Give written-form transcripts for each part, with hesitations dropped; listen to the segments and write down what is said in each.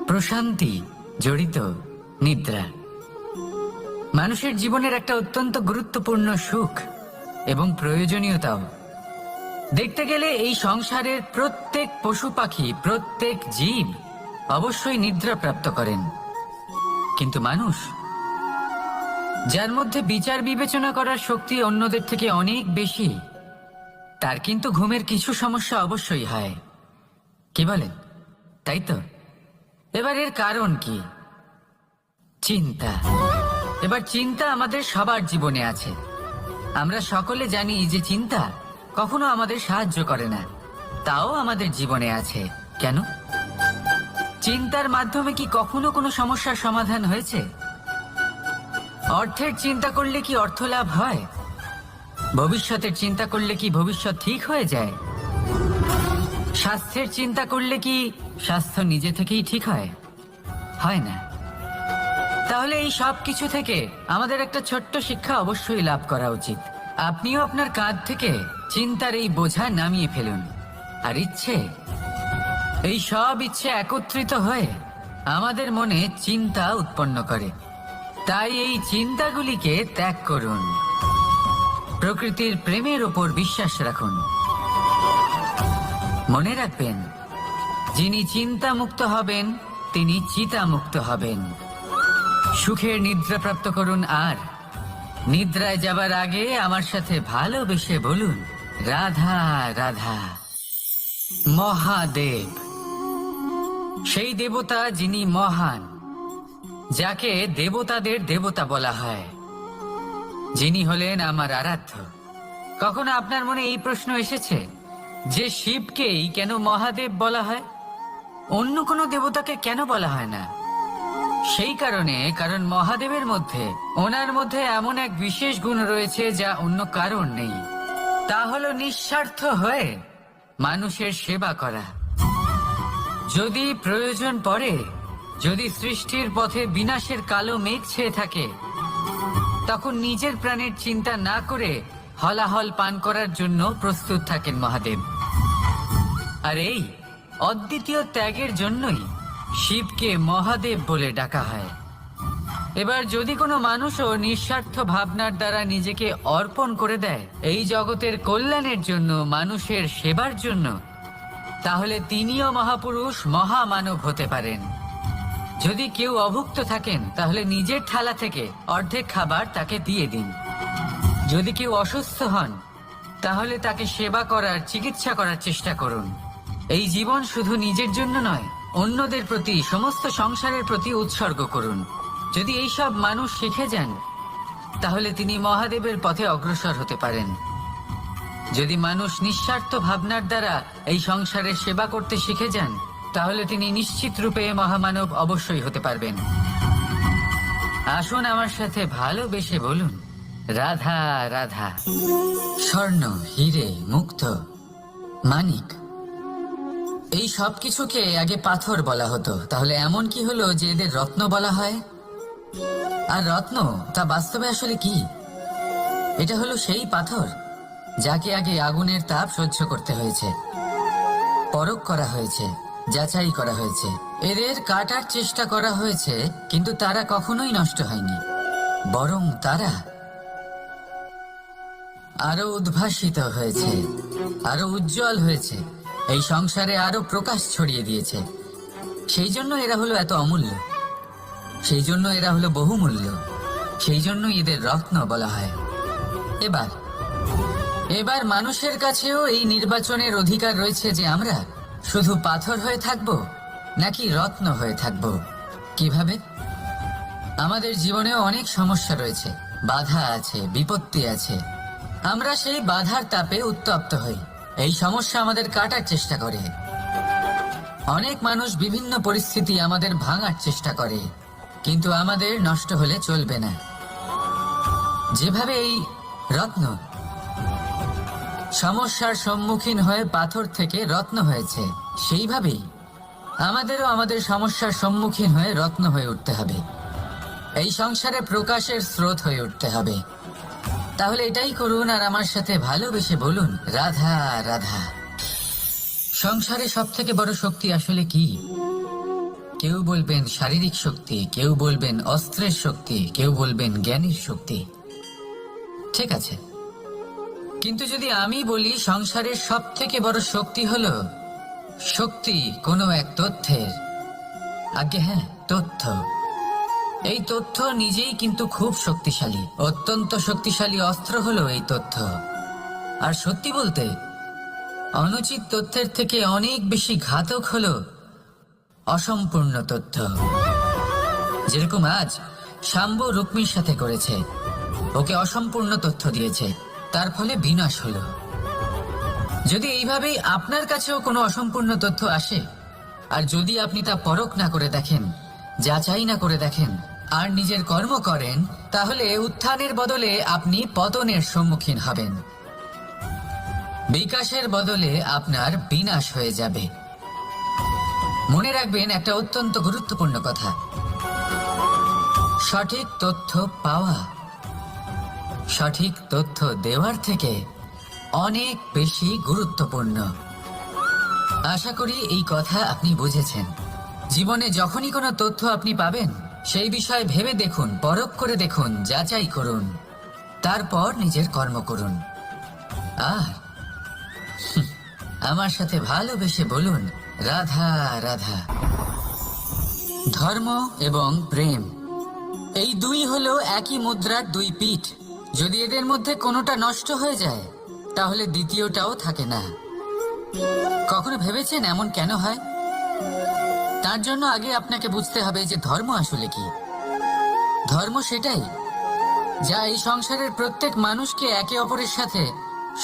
প্রশান্তি জড়িত নিদ্রা মানুষের জীবনের একটা অত্যন্ত গুরুত্বপূর্ণ সুখ এবং প্রয়োজনীয়তাও। দেখতে গেলে এই সংসারের প্রত্যেক পশু পাখি, প্রত্যেক জীব অবশ্যই নিদ্রা প্রাপ্ত করেন, কিন্তু মানুষ, যার মধ্যে বিচার বিবেচনা করার শক্তি অন্যদের থেকে অনেক বেশি, তার কিন্তু ঘুমের কিছু সমস্যা অবশ্যই হয়। কি বলেন, তাই তো? এবার এর কারণ কি? চিন্তা। এবার চিন্তা আমাদের সবার জীবনে আছে। আমরা সকলে জানি যে চিন্তা কখনো আমাদের সাহায্য করে না, তাও আমাদের জীবনে আছে। কেন? চিন্তার মাধ্যমে কি কখনো কোনো সমস্যার সমাধান হয়েছে? অর্থের চিন্তা করলে কি অর্থ লাভ হয়? ভবিষ্যতের চিন্তা করলে কি ভবিষ্যৎ ঠিক হয়ে যায়? স্বাস্থ্যের চিন্তা করলে কি স্বাস্থ্য নিজে থেকেই ঠিক হয়? হয় না। তাহলে এই সব কিছু থেকে আমাদের একটা ছোট্ট শিক্ষা অবশ্যই লাভ করা উচিত। আপনিও আপনার কাঁধ থেকে চিন্তার এই বোঝা নামিয়ে ফেলুন। আর এই সব ইচ্ছে একত্রিত হয়ে আমাদের মনে চিন্তা উৎপন্ন করে। তাই এই চিন্তাগুলিকে ত্যাগ করুন। প্রকৃতির প্রেমের ওপর বিশ্বাস রাখুন। মনে রাখবেন, যিনি চিন্তা মুক্ত হবেন তিনি চিতা মুক্ত হবেন। সুখের নিদ্রা প্রাপ্ত করুন, আর নিদ্রায় যাবার আগে আমার সাথে ভালোবেসে বলুন, রাধা রাধা। মহাদেব, সেই দেবতা যিনি মহান, যাকে দেবতাদের দেবতা বলা হয়, যিনি হলেন আমার আরাধ্য। কখনো আপনার মনে এই প্রশ্ন এসেছে যে শিবকেই কেন মহাদেব বলা হয়, অন্য কোনো দেবতাকে কেন বলা হয় না? সেই কারণ মহাদেবের মধ্যে, ওনার মধ্যে এমন এক বিশেষ গুণ রয়েছে যা অন্য কারণ নেই। তা হলো নিঃস্বার্থ হয়ে মানুষের সেবা করা। যদি প্রয়োজন পড়ে, যদি সৃষ্টির পথে বিনাশের কালো মেঘ ছেয়ে থাকে, তখন নিজের প্রাণের চিন্তা না করে হলাহল পান করার জন্য প্রস্তুত থাকেন মহাদেব। আর এই অদ্বিতীয় ত্যাগের জন্যই শিবকে মহাদেব বলে ডাকা হয়। এবার যদি কোনো মানুষও নিঃস্বার্থ ভাবনার দ্বারা নিজেকে অর্পণ করে দেয় এই জগতের কল্যাণের জন্য, মানুষের সেবার জন্য, তাহলে তিনিও মহাপুরুষ, মহামানব হতে পারেন। যদি কেউ অভুক্ত থাকেন, তাহলে নিজের থালা থেকে অর্ধেক খাবার তাকে দিয়ে দিন। যদি কেউ অসুস্থ হন, তাহলে তাকে সেবা করার, চিকিৎসা করার চেষ্টা করুন। এই জীবন শুধু নিজের জন্য নয়, অন্যদের প্রতি, সমস্ত সংসারের প্রতি উৎসর্গ করুন। যদি এই সব মানুষ শিখে যান, তাহলে তিনি মহাদেবের পথে অগ্রসর হতে পারেন। যদি মানুষ নিঃস্বার্থ ভাবনার দ্বারা এই সংসারের সেবা করতে শিখে যান, তাহলে তিনি নিশ্চিত রূপে মহামানব অবশ্যই হতে পারবেন। আসুন আমার সাথে ভালোবেসে বলুন, রাধা রাধা। স্বর্ণ, হিরে, মুক্ত, মানিক, এই সব কিছুকে আগে পাথর বলা হতো। তাহলে এমন কি হলো যে এদের রত্ন বলা হয়? আর রত্ন তা বাস্তবে আসলে কি? এটা হলো সেই পাথর যাকে আগে আগুনের তাপ সহ্য করতে হয়েছে, পরখ করা হয়েছে, যাচাই করা হয়েছে, এদের কাটার চেষ্টা করা হয়েছে, কিন্তু তারা কখনোই নষ্ট হয়নি, বরং তারা আরো উদ্ভাসিত হয়েছে, আরো উজ্জ্বল হয়েছে, এই সংসারে আরো প্রকাশ ছড়িয়ে দিয়েছে। সেই জন্য এরা হলো এত অমূল্য, সেই জন্য এরা হলো বহুমূল্য, সেই জন্য এদের রত্ন বলা হয়। এবার মানুষের কাছেও এই নির্বাচনের অধিকার রয়েছে যে আমরা শুধু পাথর হয়ে থাকব নাকি রত্ন হয়ে থাকব। কিভাবে? আমাদের জীবনেও অনেক সমস্যা রয়েছে, বাধা আছে, বিপত্তি আছে। আমরা সেই বাধার তাপে উত্তপ্ত হই, এই সমস্যা আমাদের কাটার চেষ্টা করে। অনেক মানুষ বিভিন্ন পরিস্থিতি আমাদের ভাঙার চেষ্টা করে, কিন্তু আমাদের নষ্ট হলে চলবে না। যেভাবে এই রত্ন সমস্যার সম্মুখীন হয়ে পাথর থেকে রত্ন হয়েছে, সেইভাবেই আমাদেরও আমাদের সমস্যার সম্মুখীন হয়ে রত্ন হয়ে উঠতে হবে, এই সংসারে প্রকাশের স্রোত হয়ে উঠতে হবে। তাহলে এটাই করুন আর আমার সাথে ভালোবেসে বলুন, রাধা রাধা। সংসারে সব থেকে বড় শক্তি আসলে কি? কেউ বলবেন শারীরিক শক্তি, কেউ বলবেন অস্ত্রের শক্তি, কেউ বলবেন জ্ঞানের শক্তি। ঠিক আছে, কিন্তু যদি আমি বলি সংসারের সব থেকে বড় শক্তি হলো শক্তি কোনো এক তথ্যের, আগে হ্যাঁ, তথ্য। এই তথ্য নিজেই কিন্তু খুব শক্তিশালী, অত্যন্ত শক্তিশালী অস্ত্র হলো এই তথ্য। আর সত্যি বলতে অনুচিত তথ্যের থেকে অনেক বেশি ঘাতক হলো অসম্পূর্ণ তথ্য। যেরকম আজ শাম্বু রুক্মির সাথে করেছে, ওকে অসম্পূর্ণ তথ্য দিয়েছে, তার ফলে বিনাশ হলো। যদি এইভাবেই আপনার কাছেও কোনো অসম্পূর্ণ তথ্য আসে, আর যদি আপনি তা পরখ না করে দেখেন, যাচাই না করে দেখেন, আর নিজের কর্ম করেন, তাহলে উত্থানের বদলে আপনি পতনের সম্মুখীন হবেন। বিকাশের বদলে আপনার বিনাশ হয়ে যাবে। মনে রাখবেন একটা অত্যন্ত গুরুত্বপূর্ণ কথা, সঠিক তথ্য পাওয়া সঠিক তথ্য দেওয়ার থেকে অনেক বেশি গুরুত্বপূর্ণ। আশা করি এই কথা আপনি বুঝেছেন। জীবনে যখনই কোনো তথ্য আপনি পাবেন, সেই বিষয়ে ভেবে দেখুন, পরখ করে দেখুন, যাচাই করুন, তারপর নিজের কর্ম করুন। আর আমার সাথে ভালোবেসে বলুন, রাধা রাধা। ধর্ম এবং প্রেম, এই দুই হলো একই মুদ্রার দুই পিঠ। যদি এদের মধ্যে কোনোটা নষ্ট হয়ে যায়, তাহলে দ্বিতীয়টাও থাকে না। কখনো ভেবেছেন এমন কেন হয়? তার জন্য আগে আপনাকে বুঝতে হবে যে ধর্ম আসলে কি। ধর্ম সেটাই যা এই সংসারের প্রত্যেক মানুষকে একে অপরের সাথে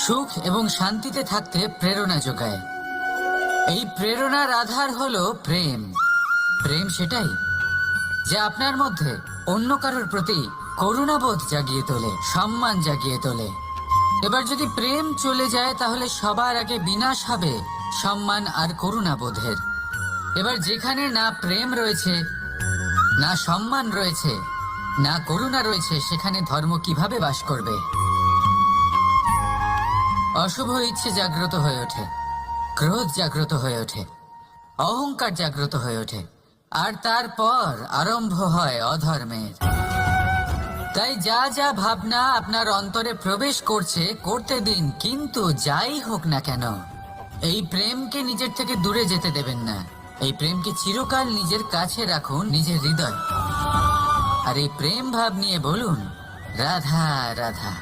সুখ এবং শান্তিতে থাকতে প্রেরণা যোগায়। এই প্রেরণার আধার হলো প্রেম। প্রেম সেটাই যা আপনার মধ্যে অন্য কারোর প্রতি করুণাবোধ জাগিয়ে তোলে, সম্মান জাগিয়ে তোলে। এবার যদি প্রেম চলে যায়, তাহলে সবার আগে বিনাশ হবে সম্মান আর করুণাবোধের। এবার যেখানে না প্রেম রয়েছে, না সম্মান রয়েছে, না করুণা রয়েছে, সেখানে ধর্ম কিভাবে বাস করবে? অশুভ ইচ্ছে জাগ্রত হয়ে ওঠে, ক্রোধ জাগ্রত হয়ে ওঠে, অহংকার জাগ্রত হয়ে ওঠে, আর তারপর আরম্ভ হয় অধর্মের। তাই যা যা ভাবনা আপনার অন্তরে প্রবেশ করছে করতে দিন, কিন্তু যাই হোক না কেন, এই প্রেমকে নিজের থেকে দূরে যেতে দেবেন না। এই প্রেমকে চিরকাল নিজের কাছে রাখুন, নিজের হৃদয়। আর এই প্রেম ভাব নিয়ে বলুন, রাধা রাধা।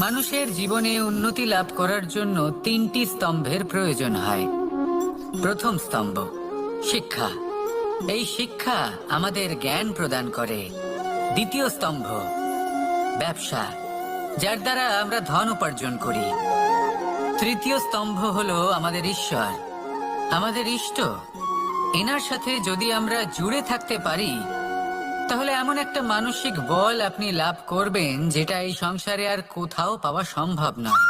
মানুষের জীবনে উন্নতি লাভ করার জন্য তিনটি স্তম্ভের প্রয়োজন হয়। প্রথম স্তম্ভ শিক্ষা। এই শিক্ষা আমাদের জ্ঞান প্রদান করে। দ্বিতীয় স্তম্ভ ব্যবসা, যার দ্বারা আমরা ধন উপার্জন করি। তৃতীয় স্তম্ভ হলো আমাদের ঈশ্বর, আমাদের ইষ্ট। এনার সাথে যদি আমরা জুড়ে থাকতে পারি, তাহলে এমন একটা মানসিক বল আপনি লাভ করবেন যেটা এই সংসারে আর কোথাও পাওয়া সম্ভব নয়।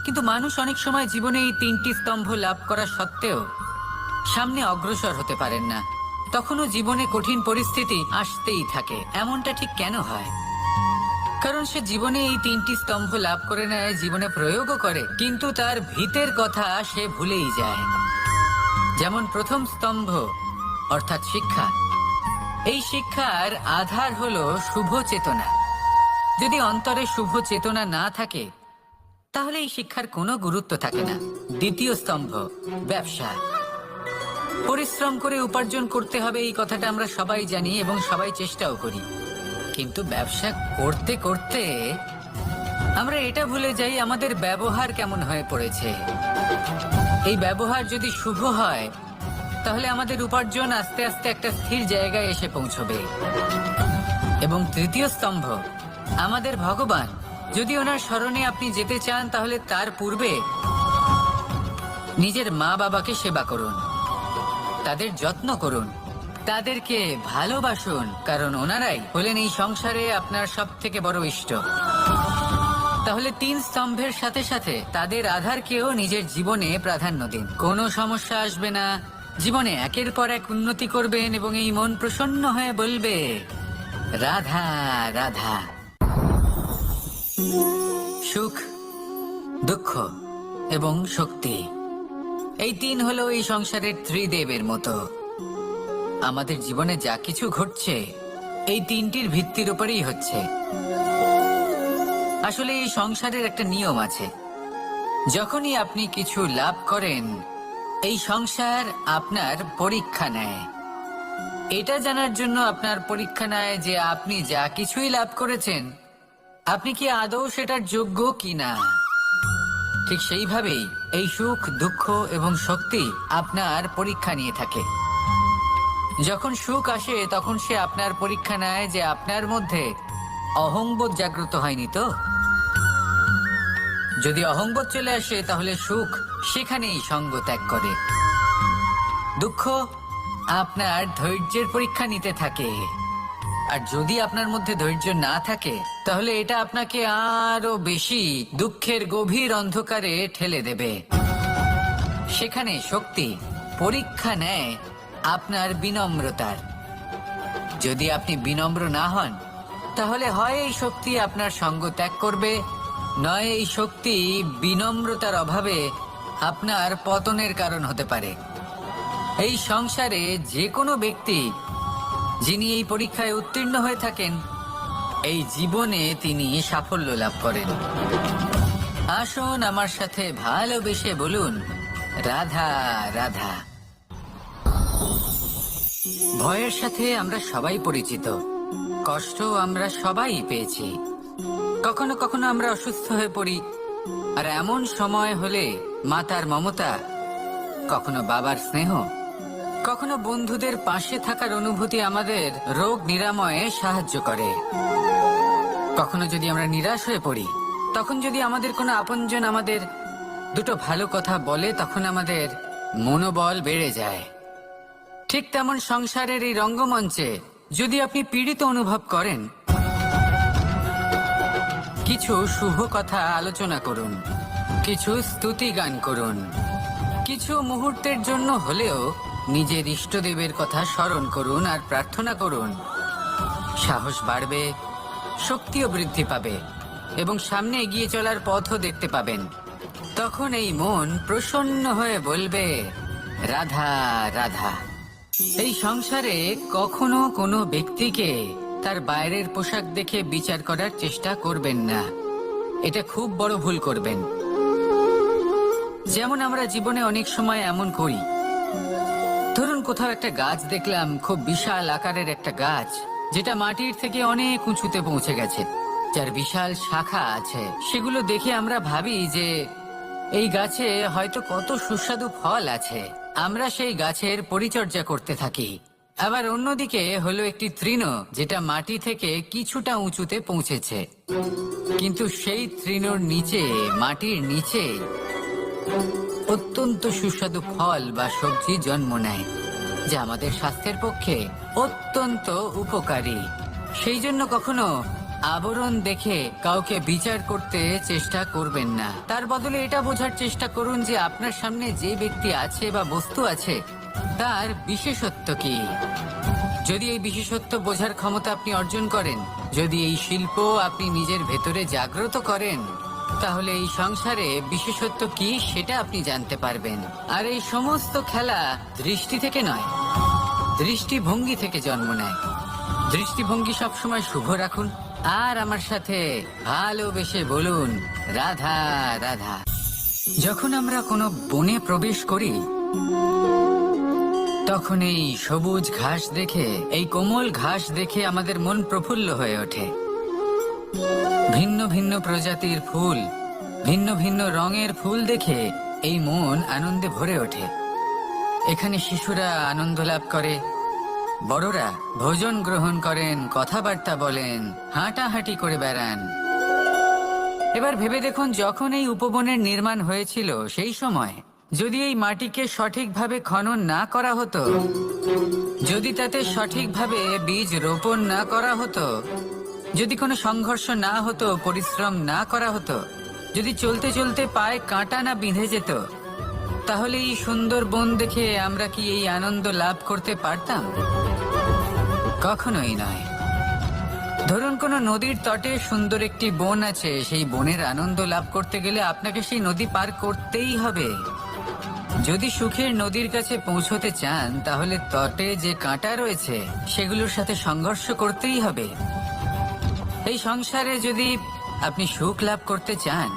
কিন্তু মানুষ অনেক সময় জীবনে এই তিনটি স্তম্ভ লাভ করা সত্ত্বেও সামনে অগ্রসর হতে পারেন না। তখনও জীবনে কঠিন পরিস্থিতি আসতেই থাকে। এমনটা ঠিক কেন হয়? কারণ সে জীবনে এই তিনটি স্তম্ভ লাভ করে নেয়, জীবনে প্রয়োগও করে, কিন্তু তার ভিতের কথা সে ভুলেই যায়। যেমন প্রথম স্তম্ভ অর্থাৎ শিক্ষা। এই শিক্ষার আধার হলো শুভ চেতনা। যদি অন্তরে শুভ চেতনা না থাকে, তাহলে এই শিক্ষার কোনো গুরুত্ব থাকে না। দ্বিতীয় স্তম্ভ ব্যবসা। পরিশ্রম করে উপার্জন করতে হবে, এই কথাটা আমরা সবাই জানি এবং সবাই চেষ্টাও করি। কিন্তু ব্যবসা করতে করতে আমরা এটা ভুলে যাই আমাদের ব্যবহার কেমন হয়ে পড়েছে। এই ব্যবহার যদি শুভ হয়, তাহলে আমাদের উপার্জন আস্তে আস্তে একটা স্থির জায়গায় এসে পৌঁছবে। এবং তৃতীয় স্তম্ভ আমাদের ভগবান। যদি ওনার স্মরণে আপনি যেতে চান, তাহলে তার পূর্বে নিজের মা বাবাকে সেবা করুন, তাদের যত্ন করুন, তাদেরকে ভালোবাসুন, কারণ ওনারাই হলেন এই সংসারে আপনার সব থেকে বড় ইষ্ট। তাহলে তিন স্তম্ভের সাথে সাথে তাদের আধারকেও নিজের জীবনে প্রাধান্য দিন। কোনো সমস্যা আসবে না, জীবনে একের পর এক উন্নতি করবেন এবং এই মন প্রসন্ন হয়ে বলবে, রাধা রাধা। সুখ, দুঃখ, এবং শক্তি। এই তিন হলো এই সংসারের ত্রিদেবের মতো। আমাদের জীবনে যা কিছু ঘটছে এই তিনটির ভিত্তির উপরেই হচ্ছে। আসলে এই সংসারের একটা নিয়ম আছে, যখনই আপনি কিছু লাভ করেন এই সংসার আপনার পরীক্ষা নেয়। এটা জানার জন্য আপনার পরীক্ষা নেয় যে আপনি যা কিছুই লাভ করেছেন আপনি কি আদৌ সেটার যোগ্য কিনা। ঠিক সেইভাবেই এই সুখ, দুঃখ এবং শক্তি আপনার পরীক্ষা নিয়ে থাকে। যখন সুখ আসে তখন সে আপনার পরীক্ষা নেয় যে আপনার মধ্যে অহংবোধ জাগ্রত হয়নি তো। যদি অহংবোধ চলে আসে তাহলে সুখ সেখানেই সঙ্গ ত্যাগ করে। দুঃখ আপনার ধৈর্যের পরীক্ষা নিতে থাকে, আর যদি আপনার মধ্যে ধৈর্য না থাকে তাহলে এটা আপনাকে আরো বেশি দুঃখের গভীর অন্ধকারে ঠেলে দেবে। সেখানে শক্তি পরীক্ষা নেয় আপনার বিনম্রতার। যদি আপনি বিনম্র না হন তাহলে হয় এই শক্তি আপনার সঙ্গ ত্যাগ করবে, নয় এই শক্তি বিনম্রতার অভাবে আপনার পতনের কারণ হতে পারে। এই সংসারে যে কোনো ব্যক্তি যিনি এই পরীক্ষায় উত্তীর্ণ হয়ে থাকেন এই জীবনে তিনি সাফল্য লাভ করেন। আসুন আমার সাথে ভালোবেসে বলুন, রাধা রাধা। ভয়ের সাথে আমরা সবাই পরিচিত, কষ্ট আমরা সবাই পেয়েছি। কখনো কখনো আমরা অসুস্থ হয়ে পড়ি, আর এমন সময় হলে মাতার মমতা, কখনো বাবার স্নেহ, কখনো বন্ধুদের পাশে থাকার অনুভূতি আমাদের রোগ নিরাময়ে সাহায্য করে। কখনো যদি আমরা নিরাশ হয়ে পড়ি, তখন যদি আমাদের কোনো আপনজন আমাদের দুটো ভালো কথা বলে তখন আমাদের মনোবল বেড়ে যায়। ঠিক তেমন সংসারের এই রঙ্গমঞ্চে যদি আপনি পীড়িত অনুভব করেন, কিছু শুভ কথা আলোচনা করুন, কিছু স্তুতি গান করুন, কিছু মুহূর্তের জন্য হলেও নিজের ইষ্টদেবের কথা স্মরণ করুন আর প্রার্থনা করুন। সাহস বাড়বে, শক্তিও বৃদ্ধি পাবে এবং সামনে এগিয়ে চলার পথও দেখতে পাবেন। তখন এই মন প্রসন্ন হয়ে বলবে, রাধা রাধা। এই সংসারে কখনো কোনো ব্যক্তিকে তার বাইরের পোশাক দেখে বিচার করার চেষ্টা করবেন না, এটা খুব বড় ভুল করবেন। যেমন আমরা জীবনে অনেক সময় এমন করি, ধরুন কোথাও একটা গাছ দেখলাম, খুব বিশাল আকারের একটা গাছ, যেটা মাটির থেকে অনেক উঁচুতে পৌঁছে গেছে, যার বিশাল শাখা আছে। সেগুলো দেখে আমরা ভাবি যে এই গাছে হয়তো কত সুস্বাদু ফল আছে, আমরা সেই গাছের পরিচর্যা করতে থাকি। আবার অন্যদিকে হলো একটি তৃণ, যেটা মাটি থেকে কিছুটা উঁচুতে পৌঁছেছে, কিন্তু সেই তৃণর নিচে, মাটির নিচে অত্যন্ত সুস্বাদু ফল বা সবজি জন্ম নেয়, যা আমাদের স্বাস্থ্যের পক্ষে অত্যন্ত উপকারী। সেই জন্য কখনো আবরণ দেখে কাউকে বিচার করতে চেষ্টা করবেন না। তার বদলে এটা বোঝার চেষ্টা করুন যে আপনার সামনে যে ব্যক্তি আছে বা বস্তু আছে তার বিশেষত্ব কি। যদি এই বিশেষত্ব বোঝার ক্ষমতা আপনি অর্জন করেন, যদি এই শিল্প আপনি নিজের ভেতরে জাগ্রত করেন, তাহলে এই সংসারে বিশেষত্ব কি সেটা আপনি জানতে পারবেন। আর এই সমস্ত খেলা দৃষ্টি থেকে নয়, দৃষ্টিভঙ্গি থেকে জন্ম নেয়। দৃষ্টিভঙ্গি সবসময় শুভ রাখুন আর আমার সাথে ভালোবেসে বলুন, রাধা রাধা। যখন আমরা কোনো বনে প্রবেশ করি তখন এই সবুজ ঘাস দেখে, এই কোমল ঘাস দেখে আমাদের মন প্রফুল্ল হয়ে ওঠে। ভিন্ন ভিন্ন প্রজাতির ফুল, ভিন্ন ভিন্ন রঙের ফুল দেখে এই মন আনন্দে ভরে ওঠে। এখানে শিশুরা আনন্দ লাভ করে, বড়রা ভোজন গ্রহণ করেন, কথাবার্তা বলেন, হাঁটাহাঁটি করে বেড়ান। এবার ভেবে দেখুন, যখন এই উপবনের নির্মাণ হয়েছিল সেই সময় যদি এই মাটিকে সঠিকভাবে খনন না করা হতো, যদি তাতে সঠিকভাবে বীজ রোপণ না করা হতো, যদি কোনো সংঘর্ষ না হতো, পরিশ্রম না করা হতো, যদি চলতে চলতে পায়ে কাঁটা না বিঁধে যেত, তাহলে এই সুন্দর বন দেখে আমরা কি এই আনন্দ লাভ করতে পারতাম? কখনোই নয়। ধরুন কোনো নদীর তটে সুন্দর একটি বন আছে, সেই বনের আনন্দ লাভ করতে গেলে আপনাকে সেই নদী পার করতেই হবে। যদি সুখের নদীর কাছে পৌঁছতে চান তাহলে তটে যে কাঁটা রয়েছে সেগুলোর সাথে সংঘর্ষ করতেই হবে। এই সংসারে যদি আপনি সুখ লাভ করতে চান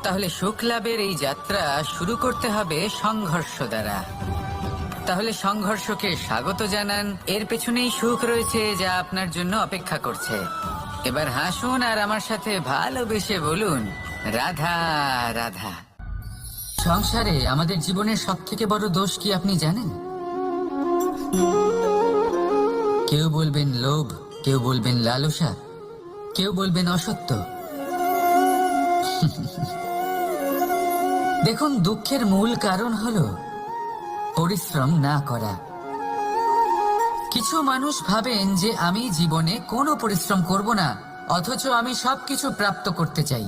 তাহলে সুখ লাভের এই যাত্রা শুরু করতে হবে সংঘর্ষ দ্বারা। তাহলে সংঘর্ষকে স্বাগত জানান, এর পেছনেই সুখ রয়েছে যা আপনার জন্য অপেক্ষা করছে। এবার হাসুন আর আমার সাথে ভালোবেসে বলুন, রাধা রাধা। সংসারে আমাদের জীবনের সবথেকে বড় দোষ কি আপনি জানেন? কেউ বলবেন লোভ, কেউ বলবেন লালসা, কেউ বলবেন অসত্য। দেখুন, দুঃখের মূল কারণ হলো পরিশ্রম না করা। কিছু মানুষ ভাবেন যে আমি জীবনে কোনো পরিশ্রম করব না, অথচ আমি সবকিছু প্রাপ্ত করতে চাই।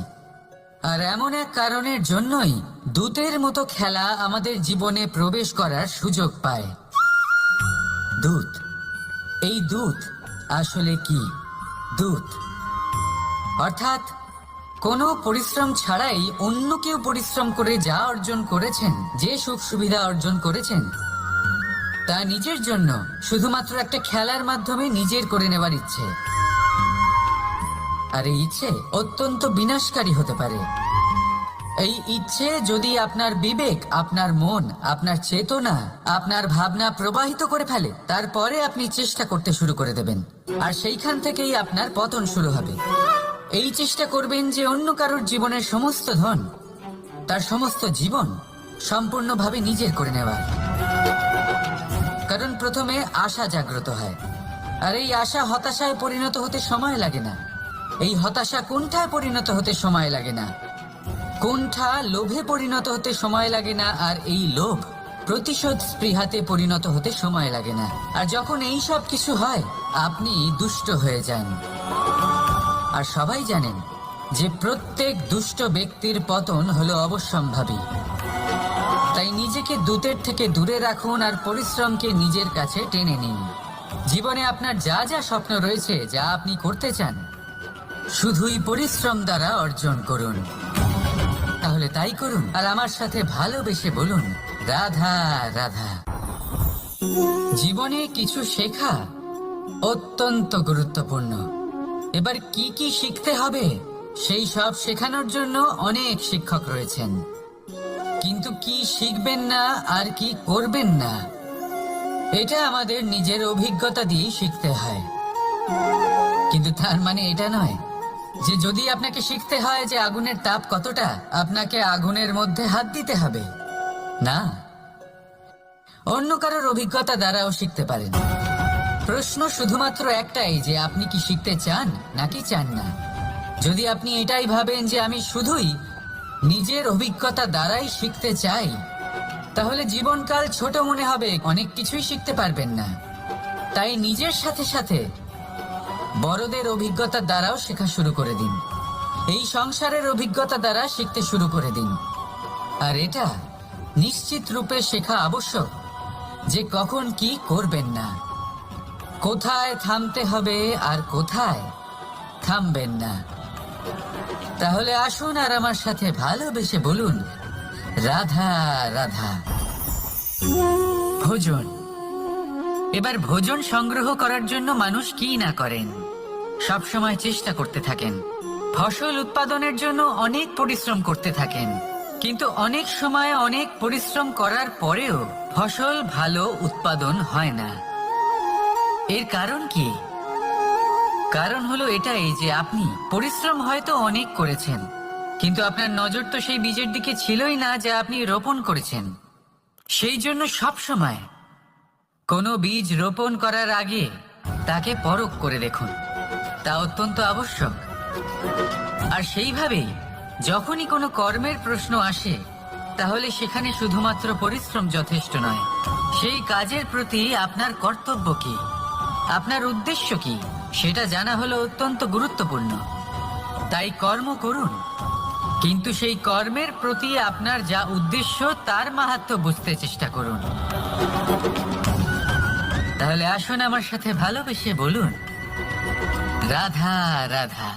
আর এমন এক কারণের জন্যই দূতের মতো খেলা আমাদের জীবনে প্রবেশ করার সুযোগ পায়। দূত, এই দূত আসলে কি? দূত অর্থাৎ কোনো পরিশ্রম ছাড়াই অন্য কেউ পরিশ্রম করে যা অর্জন করেছেন, যে সুখ সুবিধা অর্জন করেছেন, তা নিজের জন্য শুধুমাত্র একটা খেলার মাধ্যমে নিজের করে নেবার ইচ্ছে। আর এই ইচ্ছে অত্যন্ত বিনাশকারী হতে পারে। এই ইচ্ছে যদি আপনার বিবেক, আপনার মন, আপনার চেতনা, আপনার ভাবনা প্রবাহিত করে ফেলে, তারপরে আপনি চেষ্টা করতে শুরু করে দেবেন, আর সেইখান থেকেই আপনার পতন শুরু হবে। এই চেষ্টা করবেন যে অন্য কারোর জীবনের সমস্ত ধন, তার সমস্ত জীবন সম্পূর্ণভাবে নিজের করে নেওয়ার। কারণ প্রথমে আশা জাগ্রত হয়, আর এই আশা হতাশায় পরিণত হতে সময় লাগে না। এই হতাশা কুণ্ঠায় পরিণত হতে সময় লাগে না, কুণ্ঠা লোভে পরিণত হতে সময় লাগে না, আর এই লোভ প্রতিশোধ স্পৃহাতে পরিণত হতে সময় লাগে না। আর যখন এই সব কিছু হয়, আপনি দুষ্ট হয়ে যান। আর সবাই জানেন যে প্রত্যেক দুষ্ট ব্যক্তির পতন হলো অবশ্যম্ভাবী। তাই নিজেকে দূতের থেকে দূরে রাখুন আর পরিশ্রমকে নিজের কাছে টেনে নিন। জীবনে আপনার যা যা স্বপ্ন রয়েছে, যা আপনি করতে চান, শুধুই পরিশ্রম দ্বারা অর্জন করুন। তাহলে তাই করুন আর আমার সাথে ভালোবেসে বলুন, রাধা রাধা। জীবনে কিছু শেখা অত্যন্ত গুরুত্বপূর্ণ। এবার কি কি শিখতে হবে সেই সব শেখানোর জন্য অনেক শিক্ষক রয়েছেন, কিন্তু কি শিখবেন না আর কি করবেন না, এটা আমাদের নিজের অভিজ্ঞতা দিয়ে শিখতে হয়। কিন্তু তার মানে এটা নয় যে যদি আপনাকে শিখতে হয় যে আগুনের তাপ কতটা, আপনাকে আগুনের মধ্যে হাত দিতে হবে। না, অন্য কারোর অভিজ্ঞতা দ্বারাও শিখতে পারেন। প্রশ্ন শুধুমাত্র একটাই যে আপনি কি শিখতে চান নাকি চান না। যদি আপনি এটাই ভাবেন যে আমি শুধুই নিজের অভিজ্ঞতা দ্বারাই শিখতে চাই, তাহলে জীবনকাল ছোট মনে হবে, অনেক কিছুই শিখতে পারবেন না। তাই নিজের সাথে সাথে বড়দের অভিজ্ঞতা দ্বারাও শেখা শুরু করে দিন। এই সংসারের অভিজ্ঞতা দ্বারা শিখতে শুরু করে দিন। আর এটা নিশ্চিত রূপে শেখা আবশ্যক যে কখন কি করবেন না, কোথায় থামতে হবে আর কোথায় থামবেন না। তাহলে আসুন আর আমার সাথে ভালোবেসে বলুন, রাধা রাধা। ভোজন। এবার ভোজন সংগ্রহ করার জন্য মানুষ কি না করেন, সব সময় চেষ্টা করতে থাকেন। ফসল উৎপাদনের জন্য অনেক পরিশ্রম করতে থাকেন, কিন্তু অনেক সময় অনেক পরিশ্রম করার পরেও ফসল ভালো উৎপাদন হয় না। এর কারণ কি? কারণ হলো এটাই যে আপনি পরিশ্রম হয়তো অনেক করেছেন, কিন্তু আপনার নজর তো সেই বীজের দিকে ছিলই না যা আপনি রোপণ করেছেন। সেই জন্য সব সময় কোনো বীজ রোপণ করার আগে তাকে পরখ করে দেখুন, তা অত্যন্ত আবশ্যক। আর সেইভাবেই যখনই কোনো কর্মের প্রশ্ন আসে, তাহলে সেখানে শুধুমাত্র পরিশ্রম যথেষ্ট নয়। সেই কাজের প্রতি আপনার কর্তব্য কি, আপনার উদ্দেশ্য কি, সেটা জানা হলো অত্যন্ত গুরুত্বপূর্ণ। তাই কর্ম করুন, কিন্তু সেই কর্মের প্রতি আপনার যা উদ্দেশ্য তার মাহাত্ম্য বুঝতে চেষ্টা করুন। তাহলে আসুন আমার সাথে ভালোবেসে বলুন, রাধা রাধা।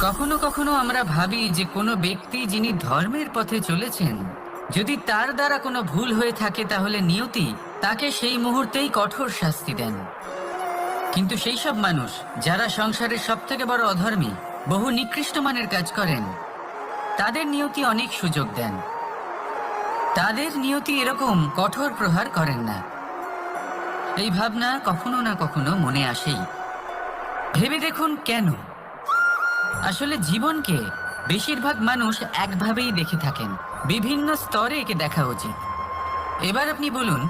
কখনো কখনো আমরা ভাবি যে কোনো ব্যক্তি যিনি ধর্মের পথে চলেছেন, যদি তার দ্বারা কোনো ভুল হয়ে থাকে তাহলে নিয়তি তাকে সেই মুহূর্তেই কঠোর শাস্তি দেন। কিন্তু সেই সব মানুষ যারা সংসারের সবথেকে বড় অধর্মী, বহু নিকৃষ্ট মানের কাজ করেন, তাদের নিয়তি অনেক সুযোগ দেন। তাদের নিয়তি এরকম কঠোর প্রহার করেন না। এই ভাবনা কখনো না কখনো মনে আসেই। ভেবে দেখুন কেন? আসলে জীবনকে বেশিরভাগ মানুষ একভাবেই দেখে থাকেন, বিভিন্ন স্তরে একে দেখা উচিত। এবার আপনি বলুন,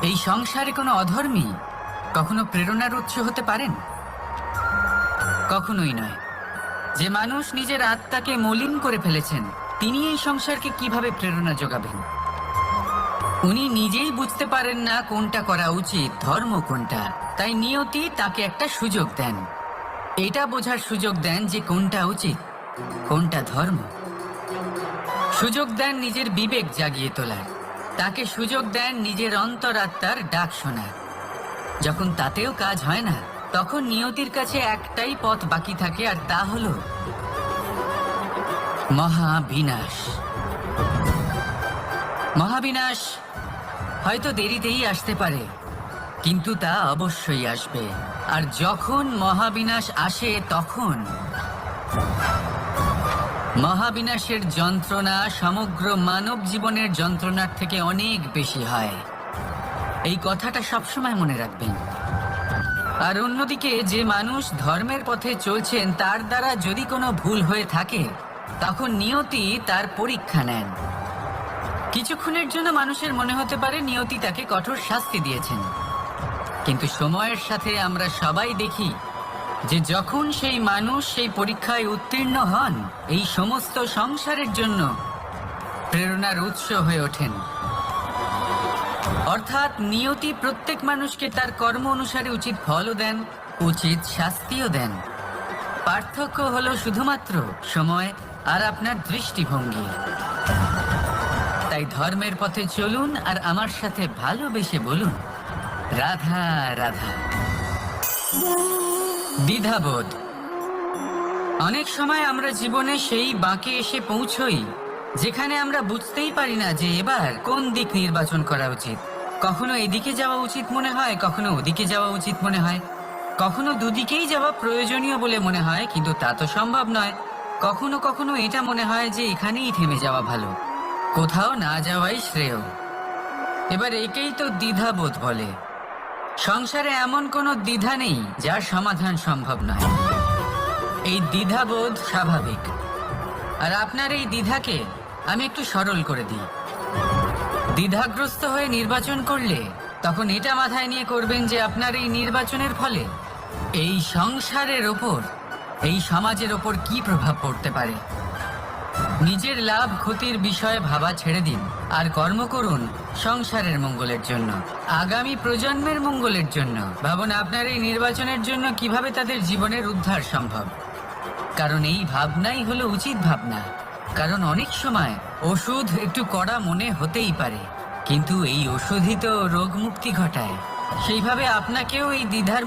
এই সংসারে কোনো অধর্মী কখনো প্রেরণার উৎস হতে পারেন? কখনোই নয়। যে মানুষ নিজের আত্মাকে মলিন করে ফেলেছেন, তিনি এই সংসারকে কিভাবে প্রেরণা যোগাবেন? উনি নিজেই বুঝতে পারেন না কোনটা করা উচিত, ধর্ম কোনটা। তাই নিয়তি তাকে একটা সুযোগ দেন, এটা বোঝার সুযোগ দেন যে কোনটা উচিত, কোনটা ধর্ম। সুযোগ দেন নিজের বিবেক জাগিয়ে তোলার, তাকে সুযোগ দেন নিজের অন্তরাত্মার ডাক শোনার। যখন তাতেও কাজ হয় না, তখন নিয়তির কাছে একটাই পথ বাকি থাকে, আর তা হলো মহাবিনাশ। মহাবিনাশ হয়তো দেরিতেই আসতে পারে, কিন্তু তা অবশ্যই আসবে। আর যখন মহাবিনাশ আসে, তখন মহাবিনাশের যন্ত্রণা সমগ্র মানব জীবনের যন্ত্রণার থেকে অনেক বেশি হয়। এই কথাটা সবসময় মনে রাখবেন। আর অন্যদিকে যে মানুষ ধর্মের পথে চলছেন, তার দ্বারা যদি কোনো ভুল হয়ে থাকে, তখন নিয়তি তার পরীক্ষা নেন। কিছুক্ষণের জন্য মানুষের মনে হতে পারে নিয়তি তাকে কঠোর শাস্তি দিয়েছেন, কিন্তু সময়ের সাথে আমরা সবাই দেখি যে যখন সেই মানুষ সেই পরীক্ষায় উত্তীর্ণ হন, এই সমস্ত সংসারের জন্য প্রেরণার উৎস হয়ে ওঠেন। অর্থাৎ নিয়তি প্রত্যেক মানুষকে তার কর্ম অনুসারে উচিত ফলও দেন, উচিত শাস্তিও দেন। পার্থক্য হলো শুধুমাত্র সময় আর আপনার দৃষ্টিভঙ্গি। তাই ধর্মের পথে চলুন আর আমার সাথে ভালোবেসে বলুন, রাধা রাধা। দ্বিধাবোধ। অনেক সময় আমরা জীবনে সেই বাঁকে এসে পৌঁছই যেখানে আমরা বুঝতেই পারি না যে এবার কোন দিক নির্বাচন করা উচিত। কখনো এদিকে যাওয়া উচিত মনে হয়, কখনো ওদিকে যাওয়া উচিত মনে হয়, কখনো দুদিকেই যাওয়া প্রয়োজনীয় বলে মনে হয়, কিন্তু তা তো সম্ভব নয়। কখনো কখনো এটা মনে হয় যে এখানেই থেমে যাওয়া ভালো, কোথাও না যাওয়াই শ্রেয়। এবার একেই তো দ্বিধাবোধ বলে। সংসারে এমন কোনো দ্বিধা নেই যার সমাধান সম্ভব নয়। এই দ্বিধাবোধ স্বাভাবিক। আর আপনার এই দ্বিধাকে আমি একটু সরল করে দিই। দ্বিধাগ্রস্ত হয়ে নির্বাচন করলে তখন এটা মাথায় নিয়ে করবেন যে আপনার এই নির্বাচনের ফলে এই সংসারের ওপর, এই সমাজের ওপর কি প্রভাব পড়তে পারে। নিজের লাভ ক্ষতির বিষয়ে ভাবা ছেড়ে দিন আর কর্ম করুন সংসারের মঙ্গলের জন্য, আগামী প্রজন্মের মঙ্গলের জন্য। ভাবুন আপনার এই নির্বাচনের জন্য কিভাবে তাদের জীবনের উদ্ধার সম্ভব। কারণ এই ভাবনাই হলো উচিত ভাবনা। কারণ অনেক সময় ওষুধ একটু কড়া মনে হতেই পারে, কিন্তু এই ওষুধই তো রোগ মুক্তি ঘটায়। সেইভাবে আপনাকেও এই দ্বিধার